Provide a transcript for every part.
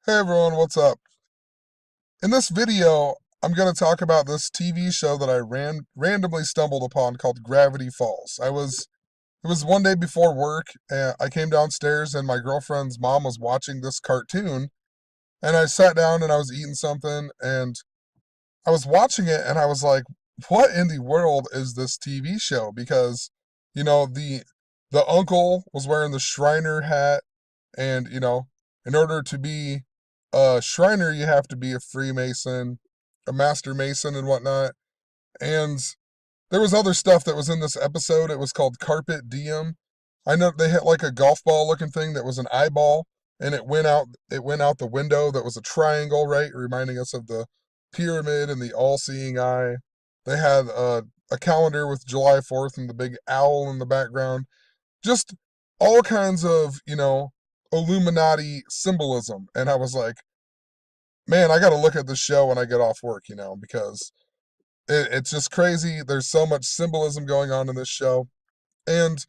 Hey everyone, what's up? In this video, I'm going to talk about this TV show that I randomly stumbled upon called Gravity Falls. It was one day before work, and I came downstairs and my girlfriend's mom was watching this cartoon, and I sat down and I was eating something and I was watching it and I was like, what in the world is this TV show? Because, you know, the uncle was wearing the Shriner hat and, in order to be a Shriner, you have to be a Freemason, a Master Mason, and whatnot. And there was other stuff that was in this episode. It was called Carpet Diem. I know they had like a golf ball looking thing that was an eyeball, and it went out. It went out the window. That was a triangle, right, reminding us of the pyramid and the all-seeing eye. They had a calendar with July 4th and the big owl in the background. Just all kinds of Illuminati symbolism. And I was like, man, I got to look at this show when I get off work, because it's just crazy. There's so much symbolism going on in this show. And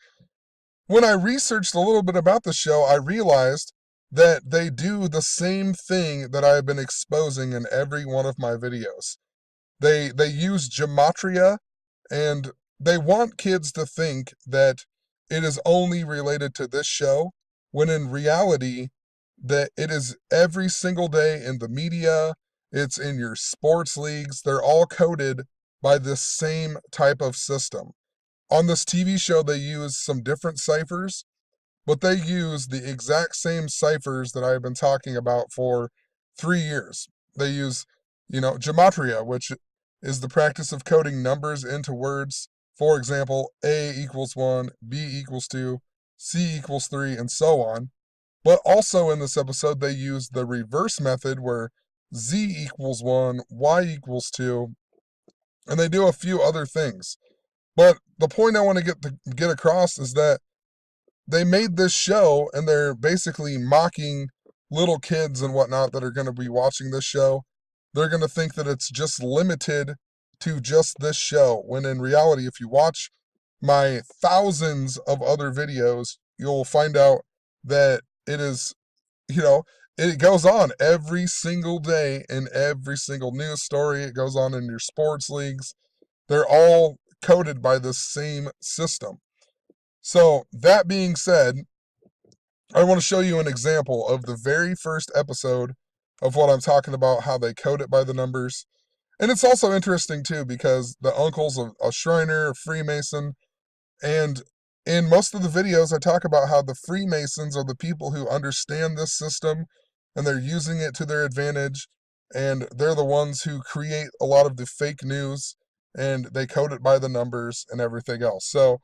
when I researched a little bit about the show, I realized that they do the same thing that I've been exposing in every one of my videos. They use gematria, and they want kids to think that it is only related to this show, when in reality that it is every single day in the media, it's in your sports leagues, they're all coded by this same type of system. On this TV show they use some different ciphers, but they use the exact same ciphers that I've been talking about for 3 years. They use, gematria, which is the practice of coding numbers into words. For example, A equals 1, B equals 2, C equals 3, and so on. But also in this episode, they use the reverse method where Z equals 1, Y equals 2, and they do a few other things. But the point I want to get across is that they made this show and they're basically mocking little kids and whatnot that are going to be watching this show. They're going to think that it's just limited to just this show, when in reality, if you watch my thousands of other videos, you'll find out that it is, you know, it goes on every single day in every single news story. It goes on in your sports leagues. They're all coded by the same system. So, that being said, I want to show you an example of the very first episode of what I'm talking about, how they code it by the numbers. And it's also interesting, too, because the uncle's a Shriner, a Freemason, and in most of the videos, I talk about how the Freemasons are the people who understand this system and they're using it to their advantage. And they're the ones who create a lot of the fake news and they code it by the numbers and everything else. So,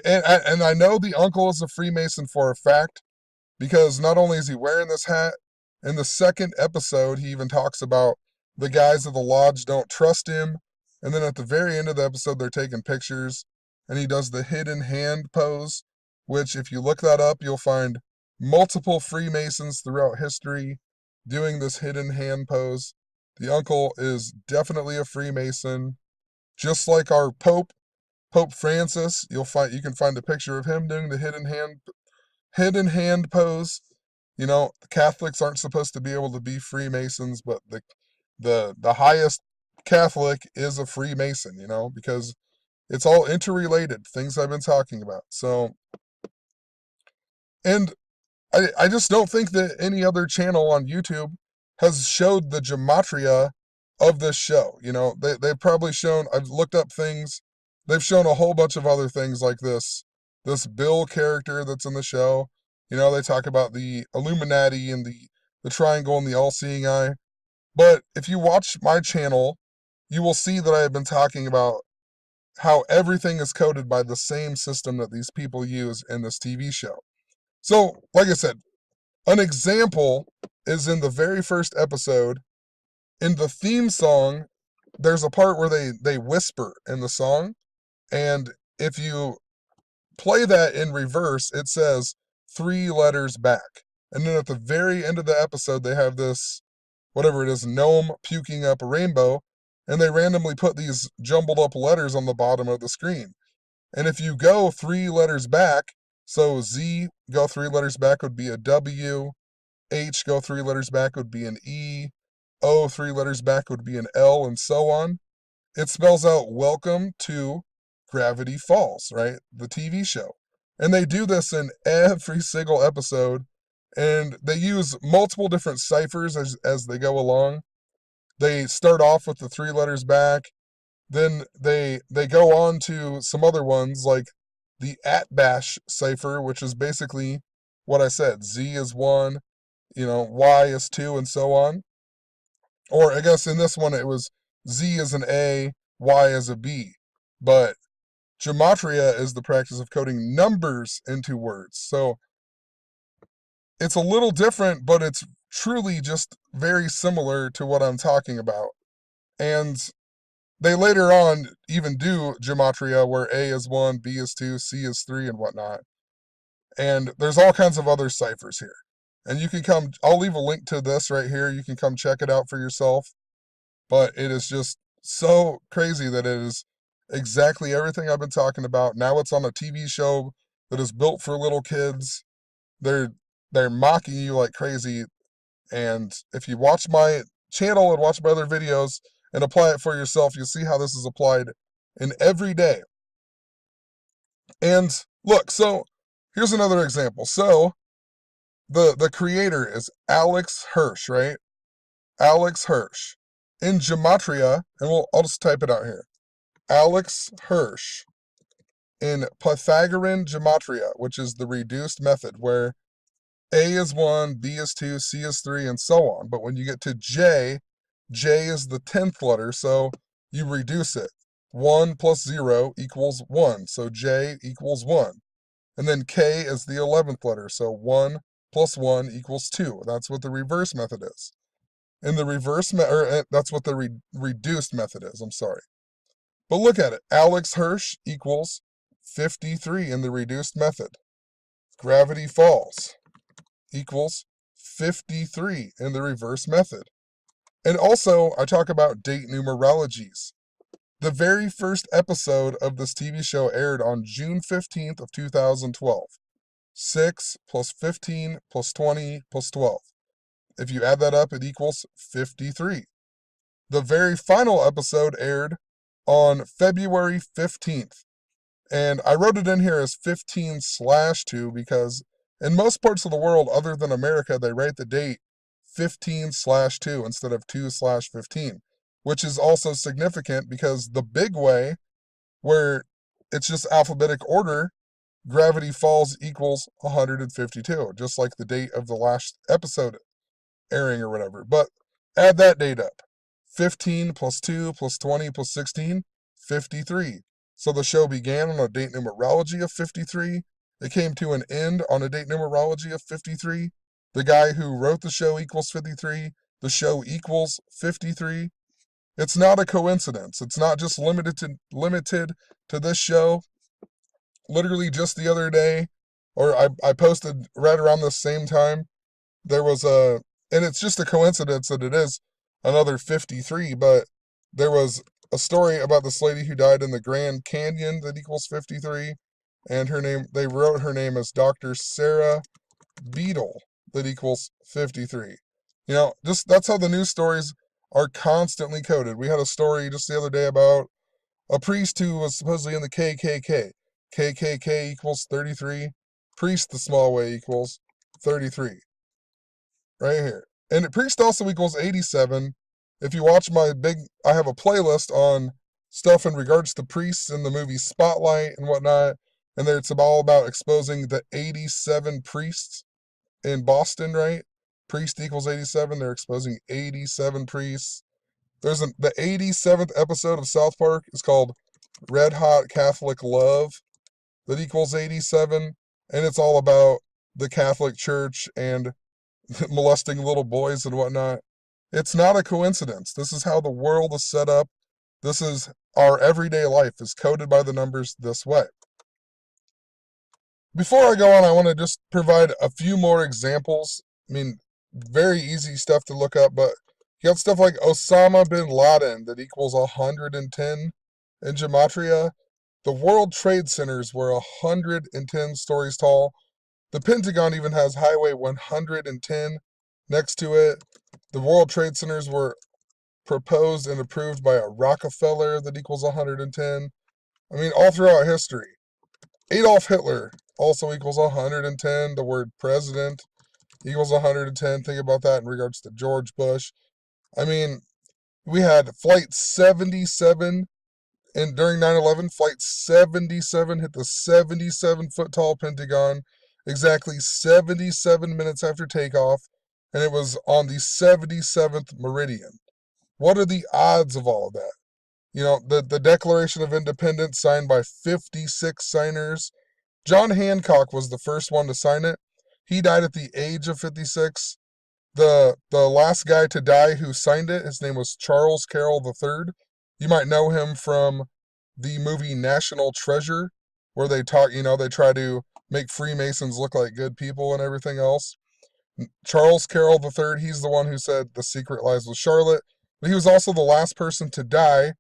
and I know the uncle is a Freemason for a fact, because not only is he wearing this hat, in the second episode, he even talks about the guys of the lodge don't trust him. And then at the very end of the episode, they're taking pictures, and he does the hidden hand pose, which, if you look that up, you'll find multiple Freemasons throughout history doing this hidden hand pose. The uncle is definitely a Freemason, just like our Pope Francis. You can find a picture of him doing the hidden hand pose. The Catholics aren't supposed to be able to be Freemasons, but the highest Catholic is a Freemason, because it's all interrelated, things I've been talking about. So, and I just don't think that any other channel on YouTube has showed the gematria of this show. They've probably shown, I've looked up things, they've shown a whole bunch of other things like this Bill character that's in the show. They talk about the Illuminati and the triangle and the all-seeing eye. But if you watch my channel, you will see that I have been talking about how everything is coded by the same system that these people use in this TV show. So, like I said, an example is in the very first episode. In the theme song, there's a part where they whisper in the song, and if you play that in reverse, it says 3 letters back. And then at the very end of the episode, they have this, whatever it is, gnome puking up a rainbow, and they randomly put these jumbled up letters on the bottom of the screen. And if you go 3 letters back, so Z, go 3 letters back would be a W, H, go 3 letters back, would be an E. O, 3 letters back, would be an L, and so on. It spells out welcome to Gravity Falls, right? The TV show. And they do this in every single episode, and they use multiple different ciphers as they go along. They start off with the 3 letters back, then they go on to some other ones like the @bash cipher, which is basically what I said. Z is 1, Y is 2, and so on. Or I guess in this one it was Z is an A, Y is a B. But Gematria is the practice of coding numbers into words. So it's a little different, but it's truly just very similar to what I'm talking about. And they later on even do Gematria where A is 1, B is 2, C is 3, and whatnot. And there's all kinds of other ciphers here. And you can come, I'll leave a link to this right here. You can come check it out for yourself. But it is just so crazy that it is exactly everything I've been talking about. Now it's on a TV show that is built for little kids. They're mocking you like crazy. And if you watch my channel and watch my other videos and apply it for yourself, you'll see how this is applied in every day. And look, so here's another example. So the creator is Alex Hirsch, right? Alex Hirsch. In Gematria, and I'll just type it out here. Alex Hirsch in Pythagorean Gematria, which is the reduced method, where A is 1, B is 2, C is 3, and so on. But when you get to J, J is the 10th letter, so you reduce it. 1 plus 0 equals 1, so J equals 1. And then K is the 11th letter, so 1 plus 1 equals 2. That's what the reverse method is. In the reverse that's what the reduced method is, I'm sorry. But look at it. Alex Hirsch equals 53 in the reduced method. Gravity Falls equals 53 in the reverse method. And also, I talk about date numerologies. The very first episode of this TV show aired on June 15th of 2012. 6 plus 15 plus 20 plus 12. If you add that up, it equals 53. The very final episode aired on February 15th. And I wrote it in here as 15/2 because in most parts of the world other than America, they write the date 15/2 instead of 2/15, which is also significant because the big way, where it's just alphabetic order, Gravity Falls equals 152, just like the date of the last episode airing or whatever. But add that date up. 15 plus 2 plus 20 plus 16, 53. So the show began on a date numerology of 53. It came to an end on a date numerology of 53. The guy who wrote the show equals 53. The show equals 53. It's not a coincidence. It's not just limited to this show. Literally just the other day, or I posted right around the same time, there was and it's just a coincidence that it is another 53, but there was a story about this lady who died in the Grand Canyon that equals 53, and they wrote her name as Dr. Sarah Beadle that equals 53. Just that's how the news stories are constantly coded. We had a story just the other day about a priest who was supposedly in the KKK. KKK equals 33. Priest the small way equals 33. Right here. And priest also equals 87. If you watch I have a playlist on stuff in regards to priests in the movie Spotlight and whatnot. And it's all about exposing the 87 priests in Boston, right? Priest equals 87. They're exposing 87 priests. The 87th episode of South Park is called Red Hot Catholic Love that equals 87. And it's all about the Catholic Church and molesting little boys and whatnot. It's not a coincidence. This is how the world is set up. This is our everyday life is coded by the numbers this way. Before I go on, I want to just provide a few more examples. I mean, very easy stuff to look up, but you got stuff like Osama bin Laden that equals 110 in Gematria. The World Trade Centers were 110 stories tall. The Pentagon even has Highway 110 Next to it, the World Trade Centers were proposed and approved by a Rockefeller that equals 110. I mean, all throughout history. Adolf Hitler also equals 110. The word president equals 110. Think about that in regards to George Bush. I mean, we had Flight 77, and during 9/11, Flight 77 hit the 77-foot tall Pentagon exactly 77 minutes after takeoff, and it was on the 77th meridian. What are the odds of all of that? You know, the Declaration of Independence signed by 56 signers. John Hancock was the first one to sign it. He died at the age of 56. The last guy to die who signed it, his name was Charles Carroll III. You might know him from the movie National Treasure, where they talk, they try to make Freemasons look like good people and everything else. Charles Carroll III, he's the one who said the secret lies with Charlotte, but he was also the last person to die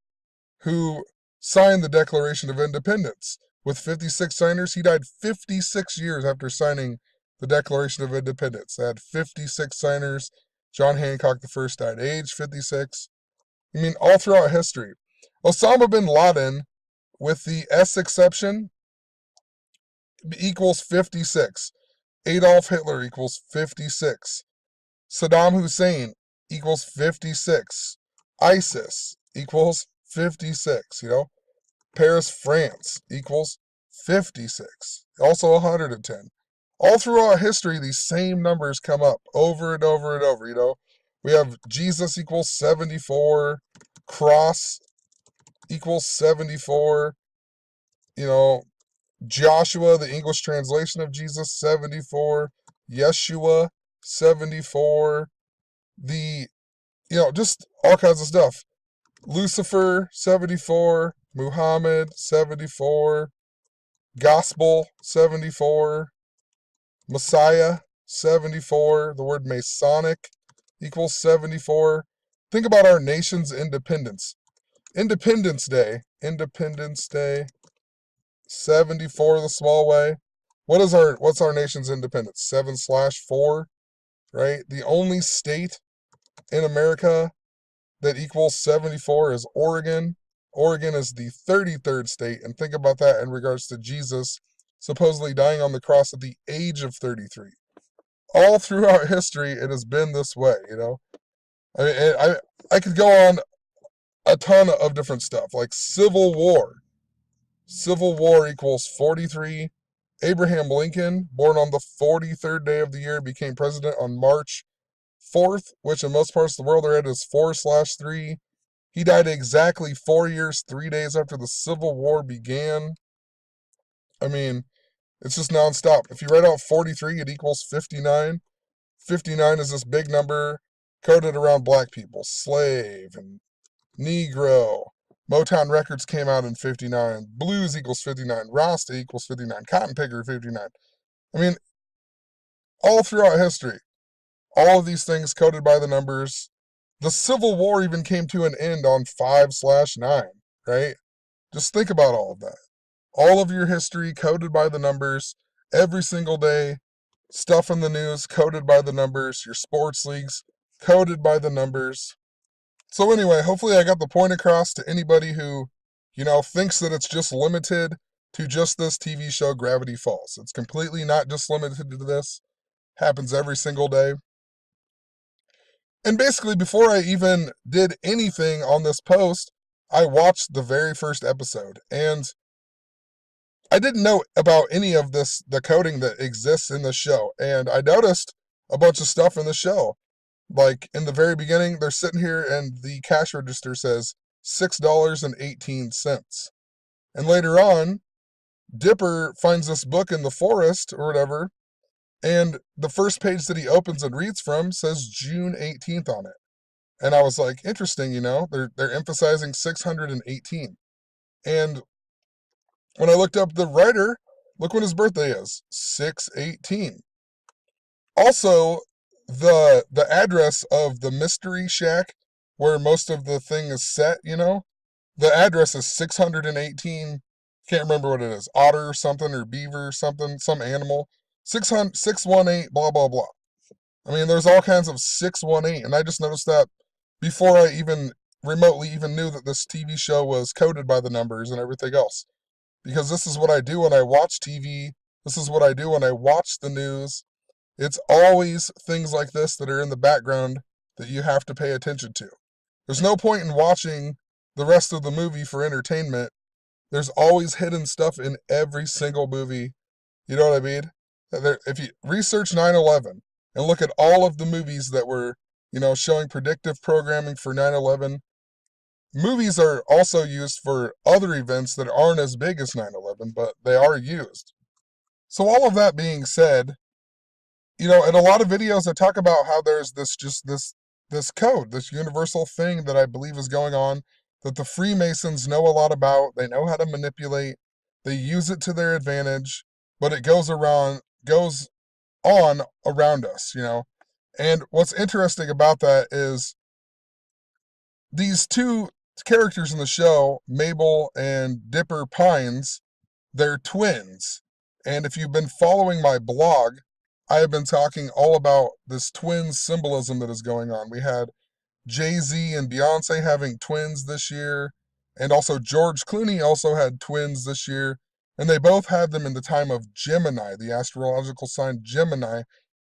who signed the Declaration of Independence. With 56 signers, he died 56 years after signing the Declaration of Independence. They had 56 signers. John Hancock I died age 56. I mean, all throughout history. Osama bin Laden, with the S exception, equals 56. Adolf Hitler equals 56. Saddam Hussein equals 56. ISIS equals 56, Paris, France equals 56. Also 110. All throughout history, these same numbers come up over and over and over, We have Jesus equals 74. Cross equals 74. Joshua, the English translation of Jesus, 74. Yeshua, 74. Just all kinds of stuff. Lucifer, 74. Muhammad, 74. Gospel, 74. Messiah, 74. The word Masonic equals 74. Think about our nation's independence. Independence Day, 74 the small way. What's our nation's independence? 7/4, right? The only state in America that equals 74 is Oregon. Oregon is the 33rd state, and think about that in regards to Jesus supposedly dying on the cross at the age of 33. All throughout history, it has been this way, I mean, I could go on a ton of different stuff, like Civil War. Civil War equals 43. Abraham Lincoln, born on the 43rd day of the year, became president on March 4th, which in most parts of the world are at is 4/3. He died exactly 4 years, 3 days after the Civil War began. I mean, it's just nonstop. If you write out 43, it equals 59. 59 is this big number coded around black people, slave and Negro. Motown Records came out in 59. Blues equals 59. Rasta equals 59. Cotton Picker 59. I mean, all throughout history, all of these things coded by the numbers. The Civil War even came to an end on 5/9, right? Just think about all of that. All of your history coded by the numbers every single day. Stuff in the news coded by the numbers. Your sports leagues coded by the numbers. So anyway, hopefully I got the point across to anybody who, thinks that it's just limited to just this TV show, Gravity Falls. It's completely not just limited to this. Happens every single day. And basically, before I even did anything on this post, I watched the very first episode. And I didn't know about any of this, the coding that exists in the show. And I noticed a bunch of stuff in the show. Like in the very beginning, they're sitting here and the cash register says $6.18. And later on, Dipper finds this book in the forest or whatever, and the first page that he opens and reads from says June 18th on it. And I was like, interesting, they're emphasizing 618. And when I looked up the writer, look when his birthday is, 6/18. Also, the address of the Mystery Shack, where most of the thing is set, the address is 618, can't remember what it is, otter or something, or beaver or something, some animal, 618, blah, blah, blah. I mean, there's all kinds of 618, and I just noticed that before I even remotely even knew that this TV show was coded by the numbers and everything else. Because this is what I do when I watch TV. This is what I do when I watch the news. It's always things like this that are in the background that you have to pay attention to. There's no point in watching the rest of the movie for entertainment. There's always hidden stuff in every single movie. You know what I mean? If you research 9/11 and look at all of the movies that were, showing predictive programming for 9/11, movies are also used for other events that aren't as big as 9/11, but they are used. So all of that being said, in a lot of videos I talk about how there's this code, this universal thing that I believe is going on that the Freemasons know a lot about, they know how to manipulate, they use it to their advantage, but it goes on around us. And what's interesting about that is these two characters in the show, Mabel and Dipper Pines, they're twins. And if you've been following my blog, I have been talking all about this twin symbolism that is going on. We had Jay-Z and Beyonce having twins this year, and also George Clooney also had twins this year, and they both had them in the time of Gemini, the astrological sign Gemini,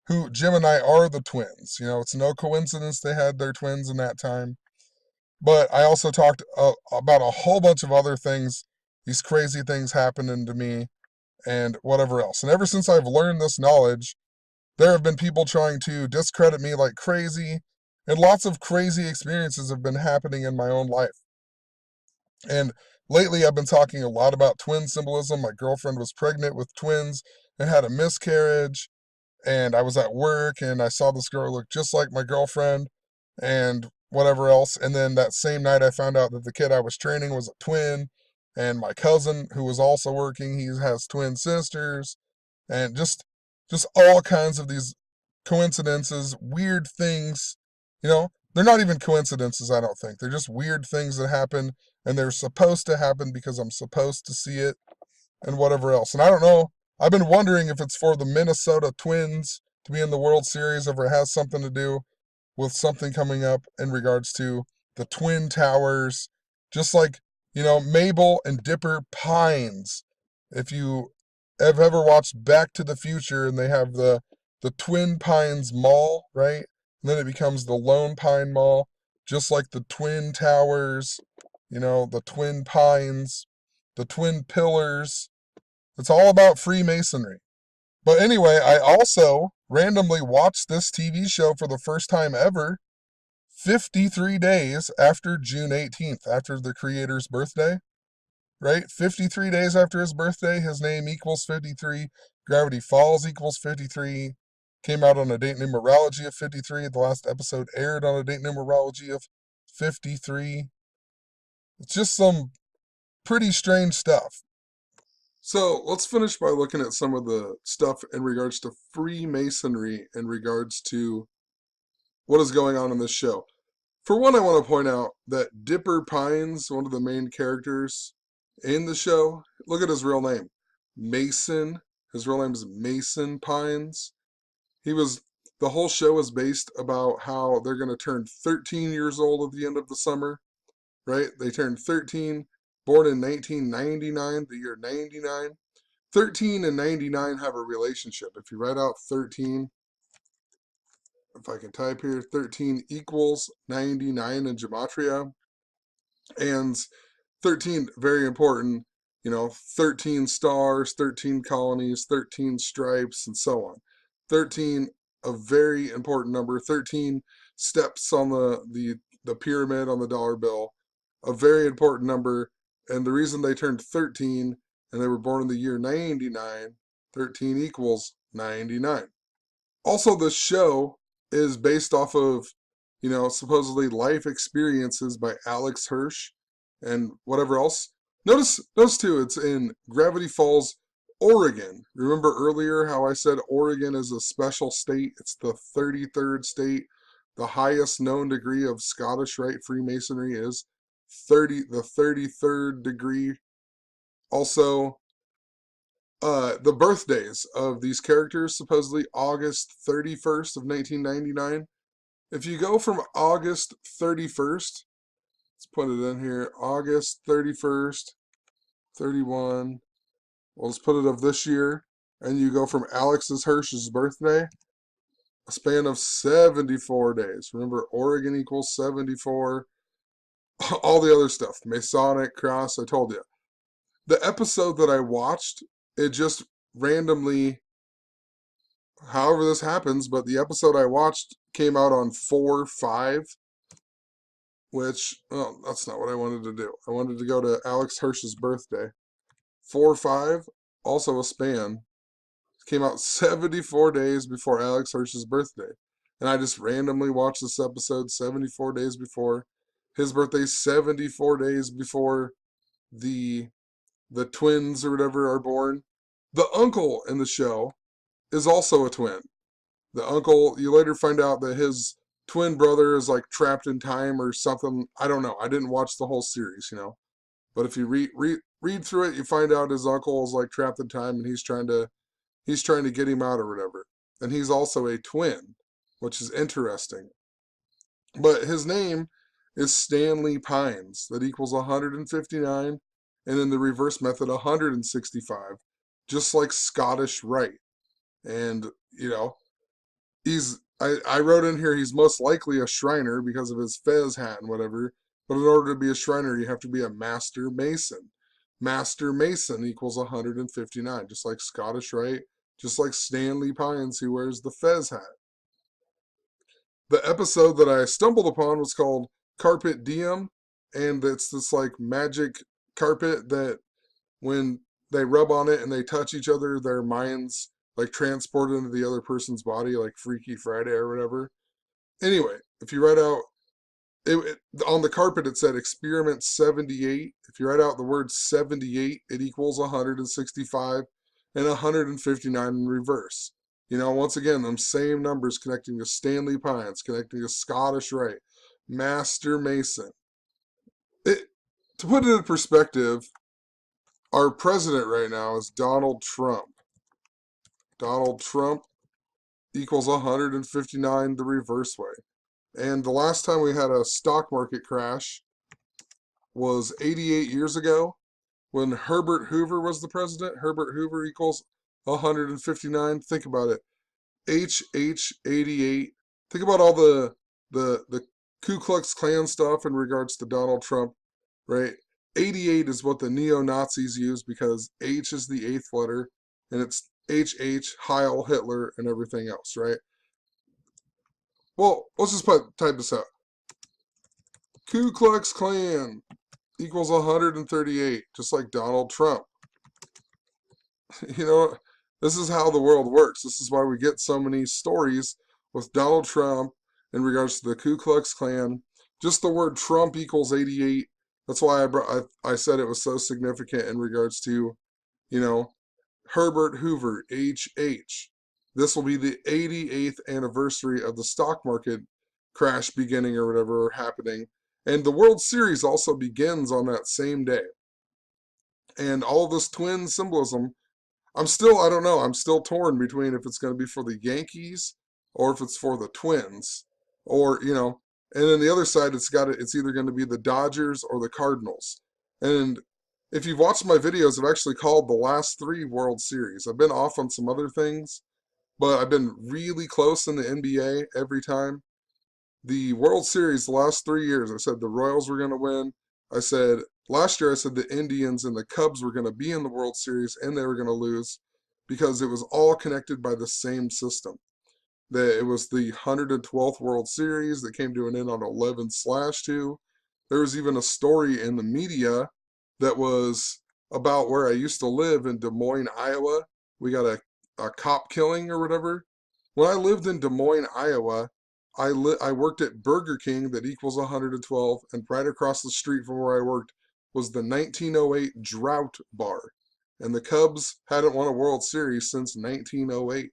who Gemini are the twins. It's no coincidence they had their twins in that time. But I also talked about a whole bunch of other things, these crazy things happening to me, and whatever else. And ever since I've learned this knowledge, there have been people trying to discredit me like crazy, and lots of crazy experiences have been happening in my own life. And lately, I've been talking a lot about twin symbolism. My girlfriend was pregnant with twins and had a miscarriage, and I was at work and I saw this girl look just like my girlfriend and whatever else. And then that same night, I found out that the kid I was training was a twin, and my cousin, who was also working, he has twin sisters, and just all kinds of these coincidences, weird things. They're not even coincidences, I don't think. They're just weird things that happen, and they're supposed to happen because I'm supposed to see it and whatever else. And I don't know. I've been wondering if it's for the Minnesota Twins to be in the World Series, if it has something to do with something coming up in regards to the Twin Towers. Just like, Mabel and Dipper Pines. If you have ever watched Back to the Future and they have the Twin Pines Mall, right? And then it becomes the Lone Pine Mall, just like the Twin Towers, the Twin Pines, the Twin Pillars. It's all about Freemasonry. But anyway, I also randomly watched this TV show for the first time ever 53 days after June 18th, after the creator's birthday, right? 53 days after his birthday, his name equals 53, Gravity Falls equals 53, came out on a date numerology of 53, the last episode aired on a date numerology of 53. It's just some pretty strange stuff. So let's finish by looking at some of the stuff in regards to Freemasonry, in regards to what is going on in this show. For one, I want to point out that Dipper Pines, one of the main characters in the show, look at his real name, Mason. His real name is Mason Pines. The whole show is based about how they're going to turn 13 years old at the end of the summer, right? They turned 13, born in 1999, the year 99. 13 and 99 have a relationship. If you write out 13, if I can type here, 13 equals 99 in Gematria. And 13, very important, 13 stars, 13 colonies, 13 stripes, and so on. 13, a very important number. 13 steps on the pyramid on the dollar bill, a very important number. And the reason they turned 13 and they were born in the year 99, 13 equals 99. Also, this show is based off of, supposedly life experiences by Alex Hirsch and whatever else. Notice too, it's in Gravity Falls, Oregon. Remember earlier how I said Oregon is a special state? It's the 33rd state. The highest known degree of Scottish Rite Freemasonry is the 33rd degree. Also, the birthdays of these characters, supposedly August 31st of 1999. If you go from August 31st, let's put it in here, August 31st, 31, well, let's put it of this year, and you go from Alex's Hirsch's birthday, a span of 74 days. Remember, Oregon equals 74, all the other stuff, Masonic cross, I told you. The episode that I watched, it just randomly, however this happens, but the episode I watched came out on 4/5, which, well, that's not what I wanted to do. I wanted to go to Alex Hirsch's birthday. 4/5, also a span, came out 74 days before Alex Hirsch's birthday. And I just randomly watched this episode 74 days before his birthday, 74 days before the twins or whatever are born. The uncle in the show is also a twin. The uncle, you later find out that his twin brother is like trapped in time or something. I don't know. I didn't watch the whole series, But if you read through it, you find out his uncle is like trapped in time and he's trying to get him out or whatever. And he's also a twin, which is interesting. But his name is Stanley Pines. That equals 159. And in the reverse method, 165. Just like Scottish Rite. And, I wrote in here he's most likely a Shriner because of his fez hat and whatever. But in order to be a Shriner, you have to be a Master Mason. Master Mason equals 159, just like Scottish Rite, just like Stanley Pines, who wears the fez hat. The episode that I stumbled upon was called Carpet Diem, and it's this like magic carpet that when they rub on it and they touch each other, their minds like transport into the other person's body, like Freaky Friday or whatever. Anyway, if you write out on the carpet, it said experiment 78. If you write out the word 78, it equals 165 and 159 in reverse. Once again, them same numbers connecting to Stanley Pines, connecting to Scottish Rite, Master Mason. To put it in perspective, our president right now is Donald Trump. Donald Trump equals 159 the reverse way. And the last time we had a stock market crash was 88 years ago when Herbert Hoover was the president. Herbert Hoover equals 159. Think about it. HH88. Think about all the Ku Klux Klan stuff in regards to Donald Trump, right? 88 is what the neo-Nazis use because H is the 8th letter, and it's HH, Heil Hitler, and everything else, right? Well, let's just type this out. Ku Klux Klan equals 138, just like Donald Trump. This is how the world works. This is why we get so many stories with Donald Trump in regards to the Ku Klux Klan. Just the word Trump equals 88. That's why I said it was so significant in regards to, Herbert Hoover, HH. This will be the 88th anniversary of the stock market crash beginning or whatever happening. And the World Series also begins on that same day. And all this twin symbolism, I don't know, I'm still torn between if it's going to be for the Yankees or if it's for the Twins. Or, and then the other side, it's either going to be the Dodgers or the Cardinals. And if you've watched my videos, I've actually called the last 3 World Series. I've been off on some other things, but I've been really close in the NBA every time. The World Series, the last 3 years, I said the Royals were going to win. Last year I said the Indians and the Cubs were going to be in the World Series and they were going to lose because it was all connected by the same system. That it was the 112th World Series that came to an end on 11/2. There was even a story in the media that was about where I used to live in Des Moines, Iowa. We got a cop killing or whatever. When I lived in Des Moines, Iowa, I worked at Burger King that equals 112, and right across the street from where I worked was the 1908 Drought Bar. And the Cubs hadn't won a World Series since 1908.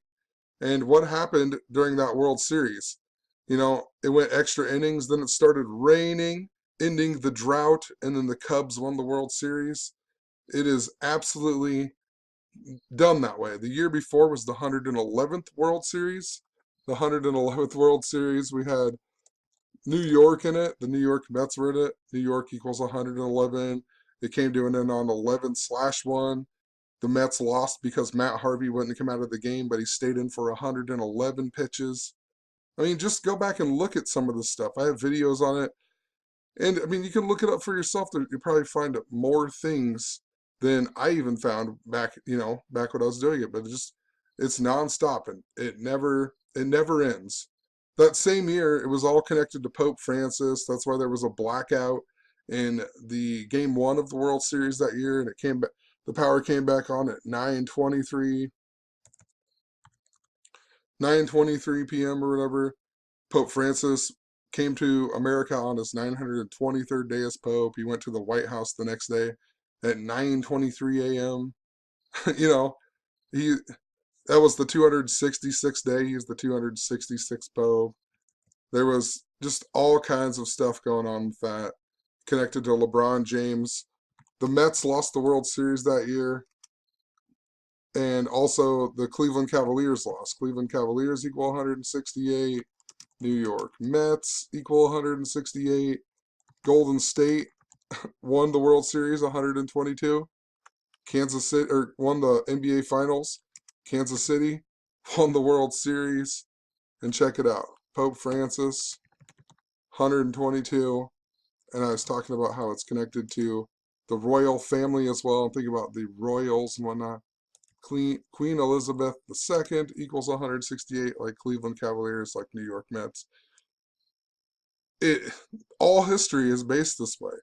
And what happened during that World Series? It went extra innings, then it started raining, ending the drought, and then the Cubs won the World Series. It is absolutely done that way. The year before was the 111th World Series. The 111th World Series, we had New York in it. The New York Mets were in it. New York equals 111. It came to an end on 11/1. The Mets lost because Matt Harvey wouldn't come out of the game, but he stayed in for 111 pitches. I mean, just go back and look at some of this stuff. I have videos on it. And I mean, you can look it up for yourself. You'll probably find more things than I even found back, back when I was doing it. But it's nonstop and it never ends. That same year, it was all connected to Pope Francis. That's why there was a blackout in the game one of the World Series that year, and it came back. The power came back on at 9:23 p.m. or whatever. Pope Francis came to America on his 923rd day as Pope. He went to the White House the next day at 9:23 a.m. you know, he that was the 266th day. He's the 266th Pope. There was just all kinds of stuff going on with that, connected to LeBron James. The Mets lost the World Series that year, and also the Cleveland Cavaliers lost. Cleveland Cavaliers equal 168. New York Mets equal 168. Golden State won the World Series 122. Kansas City won the NBA Finals. Kansas City won the World Series. And check it out. Pope Francis 122. And I was talking about how it's connected to the royal family as well. I'm thinking about the royals and whatnot. Queen Elizabeth II equals 168, like Cleveland Cavaliers, like New York Mets. It all history is based this way.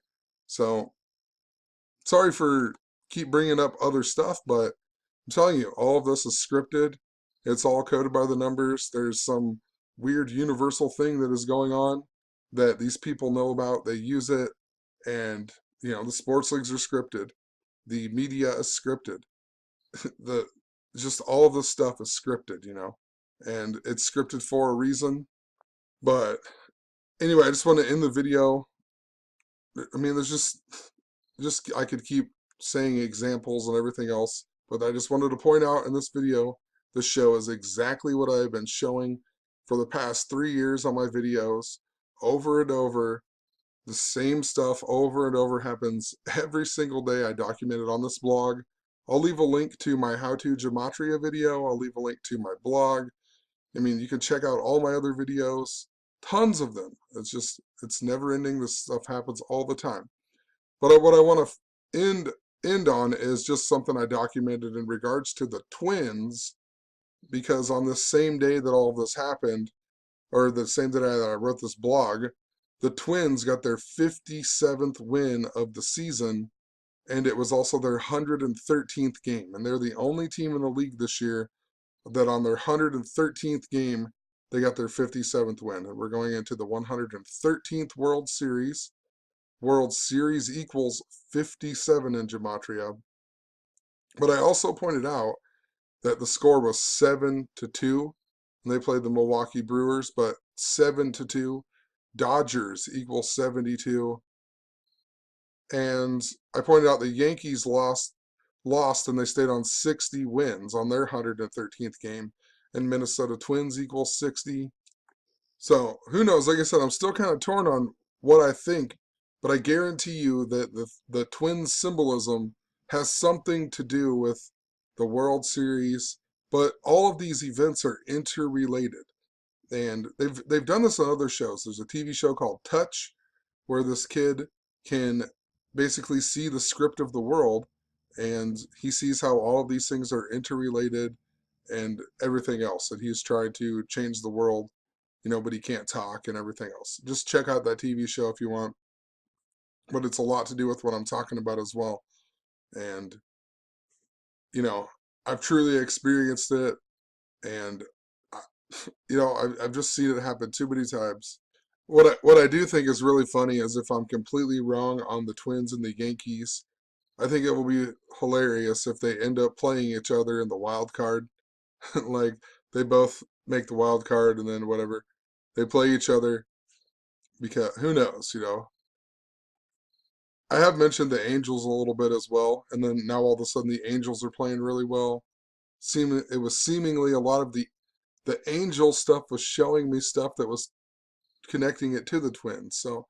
So sorry for keep bringing up other stuff, but I'm telling you, all of this is scripted. It's all coded by the numbers. There's some weird universal thing that is going on that these people know about. They use it, and the sports leagues are scripted. The media is scripted. the just all of this stuff is scripted, and it's scripted for a reason. But anyway, I just want to end the video. I mean, there's just I could keep saying examples and everything else, but I just wanted to point out in this video, the show is exactly what I've been showing for the past 3 years on my videos, over and over. The same stuff over and over happens every single day. I document it on this blog. I'll leave a link to my How to Gematria video. I'll leave a link to my blog. I mean, you can check out all my other videos, tons of them. It's never ending. This stuff happens all the time. But what I want to end on is just something I documented in regards to the twins, because on the same day that all of this happened, or the same day that I wrote this blog, the Twins got their 57th win of the season, and it was also their 113th game. And they're the only team in the league this year that on their 113th game, they got their 57th win. And we're going into the 113th World Series. World Series equals 57 in Gematria. But I also pointed out that the score was 7-2. And they played the Milwaukee Brewers, but 7-2. Dodgers equals 72. And I pointed out the Yankees lost and they stayed on 60 wins on their 113th game. And Minnesota Twins equals 60. So who knows? Like I said, I'm still kind of torn on what I think, but I guarantee you that the Twins symbolism has something to do with the World Series. But all of these events are interrelated. And they've done this on other shows. There's a TV show called Touch, where this kid can basically see the script of the world, and he sees how all of these things are interrelated and everything else. And he's trying to change the world, but he can't talk and everything else. Just check out that TV show if you want. But it's a lot to do with what I'm talking about as well. And, I've truly experienced it, and I've just seen it happen too many times. What I do think is really funny is if I'm completely wrong on the Twins and the Yankees, I think it will be hilarious if they end up playing each other in the wild card. Like they both make the wild card and then whatever. They play each other, because who knows, I have mentioned the Angels a little bit as well, and then now all of a sudden the Angels are playing really well. It was seemingly a lot of the Angel stuff was showing me stuff that was connecting it to the Twins. So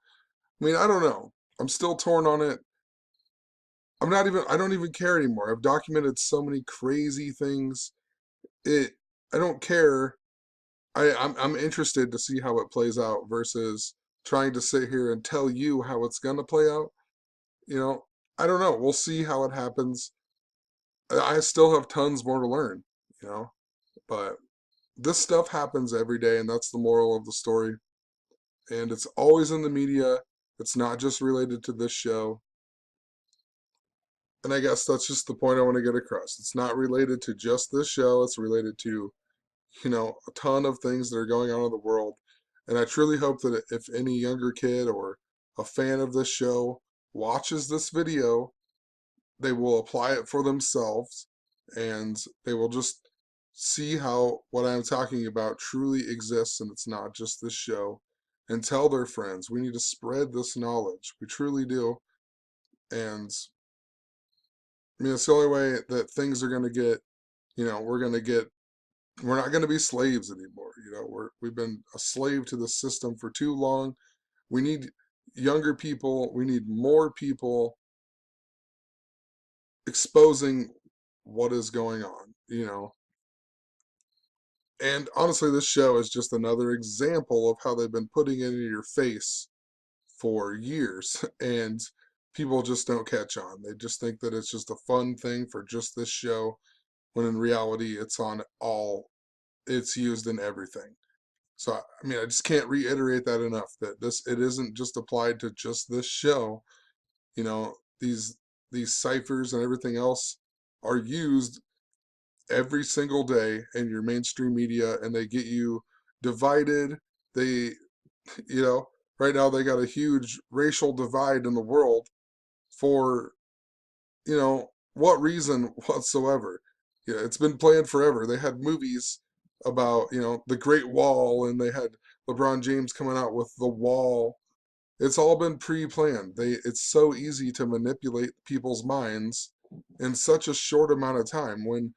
I mean, I don't know. I'm still torn on it. I don't even care anymore. I've documented so many crazy things. It I don't care. I'm interested to see how it plays out versus trying to sit here and tell you how it's gonna play out. You know, I don't know. We'll see how it happens. I still have tons more to learn, you know, but this stuff happens every day, and that's the moral of the story. And it's always in the media. It's not just related to this show. And I guess that's just the point I want to get across. It's not related to just this show. It's related to, a ton of things that are going on in the world. And I truly hope that if any younger kid or a fan of this show watches this video, they will apply it for themselves and they will just see how what I'm talking about truly exists and it's not just this show, and tell their friends. We need to spread this knowledge. We truly do. And I mean, it's the only way that things are going to get, we're not going to be slaves anymore. We've been a slave to the system for too long. We need younger people. We need more people exposing what is going on. And honestly, this show is just another example of how they've been putting it in your face for years, and people just don't catch on. They just think that it's just a fun thing for just this show, when in reality, it's used in everything. So, I mean, I just can't reiterate that enough, that it isn't just applied to just this show. You know, these ciphers and everything else are used every single day in your mainstream media, and they get you divided. They, you know, right now they got a huge racial divide in the world for, what reason whatsoever. Yeah, it's been planned forever. They had movies about, the Great Wall, and they had LeBron James coming out with the Wall. It's all been pre-planned. It's so easy to manipulate people's minds in such a short amount of time, when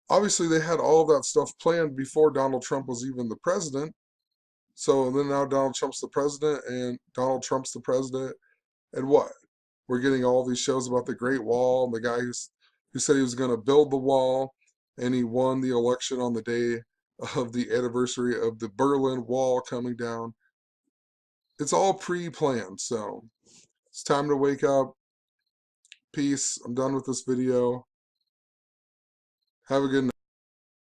obviously they had all of that stuff planned before Donald Trump was even the president. So then now Donald Trump's the president, and what? We're getting all these shows about the Great Wall, and the guy who said he was going to build the wall, and he won the election on the day of the anniversary of the Berlin Wall coming down. It's all pre-planned, so it's time to wake up. Peace. I'm done with this video. Have a good night.